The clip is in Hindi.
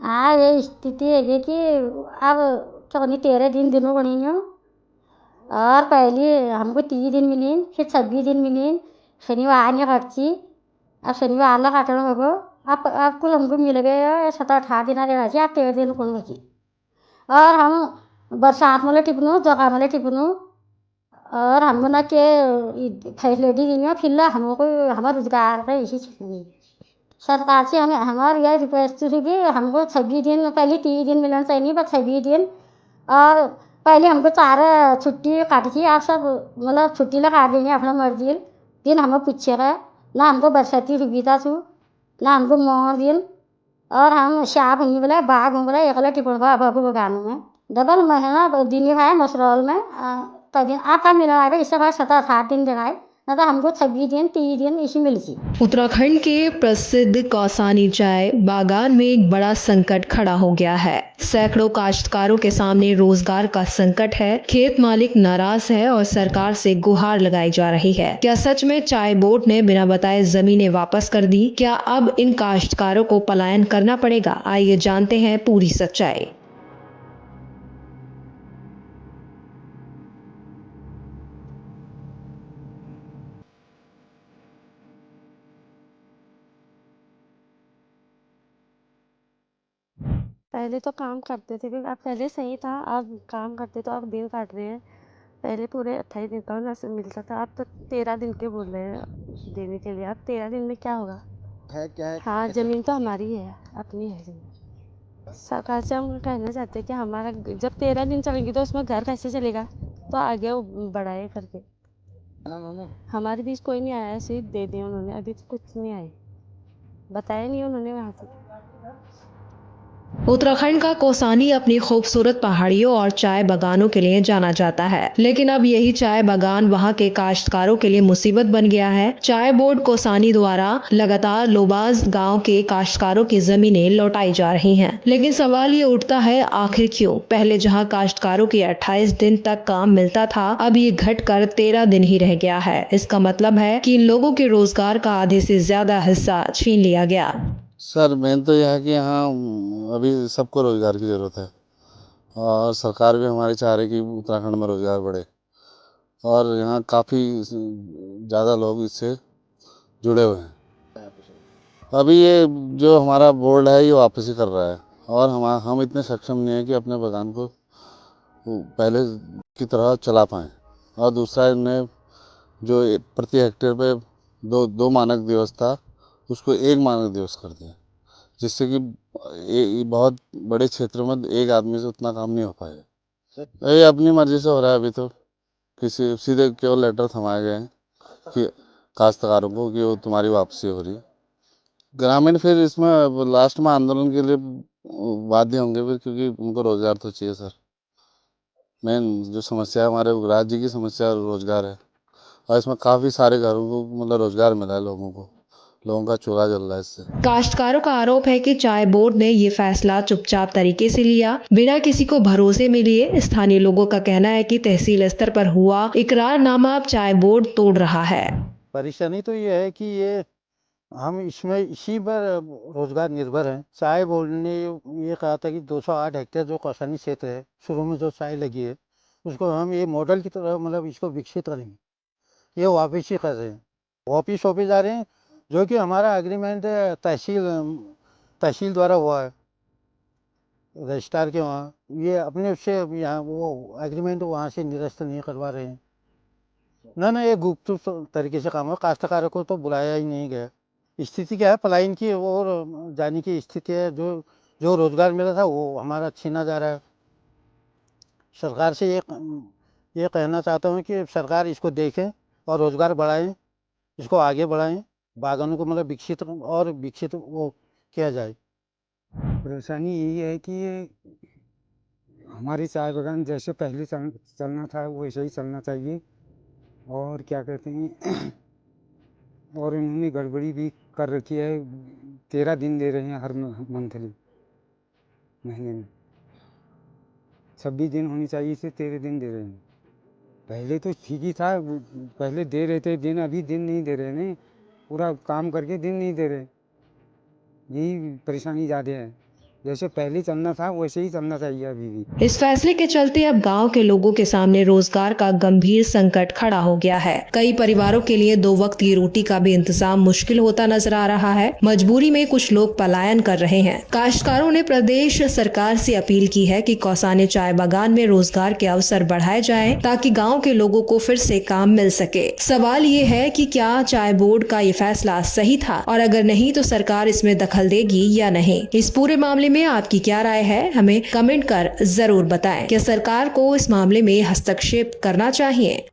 हाँ, ये स्थिति है कि अब चौनी 13 दिन दिनों बनी हूँ। और पहले हमको 30 दिन मिली, फिर 26 दिन मिली, शनिवार ने काटची। अब शनिवार ला काटण होगो। अब कुल हमको मिल गए 17-18 दिन रहे, अब 13 दिन कुल बची। और हम बरसात में टिपनू, जगह में टिपनू। और हमको ना के फैसिलिटी दी है, फिर हमको हमारा रोजगार है इसी चीज में। सरकार से हमें हमारी यह रिक्वेस्ट थी कि हमको 26 दिन, पहले 30 दिन मिलना चाहिए, पर 26 दिन। और पहले हमको 4 छुट्टी काटी थी, आप सब मतलब छुट्टी लगा देंगे अपना मर्जी दिन हमें पूछेगा ना। हमको बरसाती सुविधा छू ना, हमको मोर दिन। और हम शाप नहीं बोला, बाघ हूँ बोला, एकला टिपणवा बाबू बगानों में डबल महीना दिन है मसरौल में। तब आपका मिला है इससे बाद 17-18 दिन दिखाए, ना तो हमको 26 दिन 30 दिन इसी मिलती। उत्तराखंड के प्रसिद्ध कौसानी चाय बागान में एक बड़ा संकट खड़ा हो गया है। सैकड़ों काश्तकारों के सामने रोजगार का संकट है। खेत मालिक नाराज है और सरकार से गुहार लगाई जा रही है। क्या सच में चाय बोर्ड ने बिना बताए जमीनें वापस कर दी? क्या अब इन काश्तकारों को पलायन करना पड़ेगा? आइए जानते हैं पूरी सच्चाई। पहले तो काम करते थे, अब पहले सही था, अब काम करते तो अब दिन काट रहे हैं। पहले पूरे 28 दिन का ना मिलता था, अब तो 13 दिन के बोल रहे हैं देने के लिए। अब 13 दिन में क्या होगा? है क्या है हाँ, कैसे? ज़मीन तो हमारी है, अपनी है ज़मीन। सरकार से हम कहना चाहते हैं कि हमारा जब 13 दिन चलेंगे तो उसमें घर कैसे चलेगा? तो आगे वो बढ़ाए करके। ना उन्होंने हमारे बीच कोई नहीं आया, सिर्फ दे दिए उन्होंने, अभी तो कुछ नहीं आए, बताया नहीं उन्होंने वहाँ से। उत्तराखंड का कौसानी अपनी खूबसूरत पहाड़ियों और चाय बागानों के लिए जाना जाता है, लेकिन अब यही चाय बागान वहां के काश्तकारों के लिए मुसीबत बन गया है। चाय बोर्ड कौसानी द्वारा लगातार लोबाज गांव के काश्तकारों की जमीनें लौटाई जा रही हैं, लेकिन सवाल ये उठता है, आखिर क्यों? पहले जहां काश्तकारों की 28 दिन तक काम मिलता था, अब ये घटकर 13 दिन ही रह गया है। इसका मतलब है कि इन लोगों के रोजगार का आधे से ज्यादा हिस्सा छीन लिया गया। सर मेन तो यह है कि यहाँ अभी सबको रोजगार की ज़रूरत है और सरकार भी हमारी चाह रही कि उत्तराखंड में रोजगार बढ़े और यहाँ काफ़ी ज़्यादा लोग इससे जुड़े हुए हैं। अभी ये जो हमारा बोर्ड है ये वापसी कर रहा है और हम इतने सक्षम नहीं है कि अपने बागान को पहले की तरह चला पाएँ। और दूसरा इनने जो प्रति हेक्टेयर पे दो मानक दिवस था उसको 1 मानक दिवस कर दिया, जिससे कि बहुत बड़े क्षेत्र में एक आदमी से उतना काम नहीं हो पाएगा। ये अपनी मर्जी से हो रहा है। अभी तो किसी सीधे केवल लेटर थमाए गए हैं कि काश्तकारों को कि वो तुम्हारी वापसी हो रही है। ग्रामीण फिर इसमें लास्ट में आंदोलन के लिए बाध्य होंगे फिर, क्योंकि उनको रोजगार तो चाहिए सर। मेन जो समस्या है हमारे राज्य की समस्या रोजगार है और इसमें काफ़ी सारे घरों को मतलब रोजगार मिला है लोगों का चूल्हा जल रहा है इससे। काश्तकारों का आरोप है कि चाय बोर्ड ने ये फैसला चुपचाप तरीके से लिया, बिना किसी को भरोसे में लिए। स्थानीय लोगों का कहना है कि तहसील स्तर पर हुआ इकरारनामा अब चाय बोर्ड तोड़ रहा है। परेशानी तो ये है कि ये हम इसमें इसी पर रोजगार निर्भर हैं। चाय बोर्ड ने ये कहा था कि 208 हेक्टेयर जो कौसानी क्षेत्र है, शुरू में जो चाय लगी है, उसको हम ये मॉडल की तरह मतलब इसको विकसित करेंगे। ये वापिस ही कर रहे हैं, वापिस वापिस जा रहे हैं। जो कि हमारा एग्रीमेंट है तहसील द्वारा हुआ है रजिस्ट्रार के वहाँ, ये अपने उससे यहाँ वो एग्रीमेंट वहाँ से निरस्त नहीं करवा रहे हैं। ना ना, ये गुप्त तरीके से काम है, काश्तकारों को तो बुलाया ही नहीं गया। स्थिति क्या है, पलायन की और जाने की स्थिति है। जो जो रोजगार मिला था वो हमारा छीना जा रहा है। सरकार से ये कहना चाहता हूँ कि सरकार इसको देखें और रोजगार बढ़ाएं, इसको आगे बढ़ाएं, बागानों को मतलब विकसित वो किया जाए। परेशानी यही है कि ये हमारी चाय बागान जैसे पहले चलना था वैसे ही चलना चाहिए। और क्या कहते हैं और इन्होंने गड़बड़ी भी कर रखी है। 13 दिन दे रहे हैं हर मंथली महीने में, 26 दिन होनी चाहिए इसे 13 दिन दे रहे हैं। पहले तो ठीक ही था, पहले दे रहे थे दिन, अभी दिन नहीं दे रहे हैं। पूरा काम करके दिन नहीं दे रहे, यही परेशानी ज़्यादा है। जैसे पहले चलना था वैसे ही चलना चाहिए अभी भी। इस फैसले के चलते अब गांव के लोगों के सामने रोजगार का गंभीर संकट खड़ा हो गया है। कई परिवारों के लिए 2 वक्त की रोटी का भी इंतजाम मुश्किल होता नजर आ रहा है। मजबूरी में कुछ लोग पलायन कर रहे हैं। काश्तकारों ने प्रदेश सरकार से अपील की है कि कौसानी चाय बागान में रोजगार के अवसर बढ़ाए जाएं ताकि गाँव के लोगों को फिर से काम मिल सके। सवाल ये है कि क्या चाय बोर्ड का ये फैसला सही था, और अगर नहीं तो सरकार इसमें दखल देगी या नहीं। इस पूरे मामले में आपकी क्या राय है, हमें कमेंट कर जरूर बताएं। क्या सरकार को इस मामले में हस्तक्षेप करना चाहिए?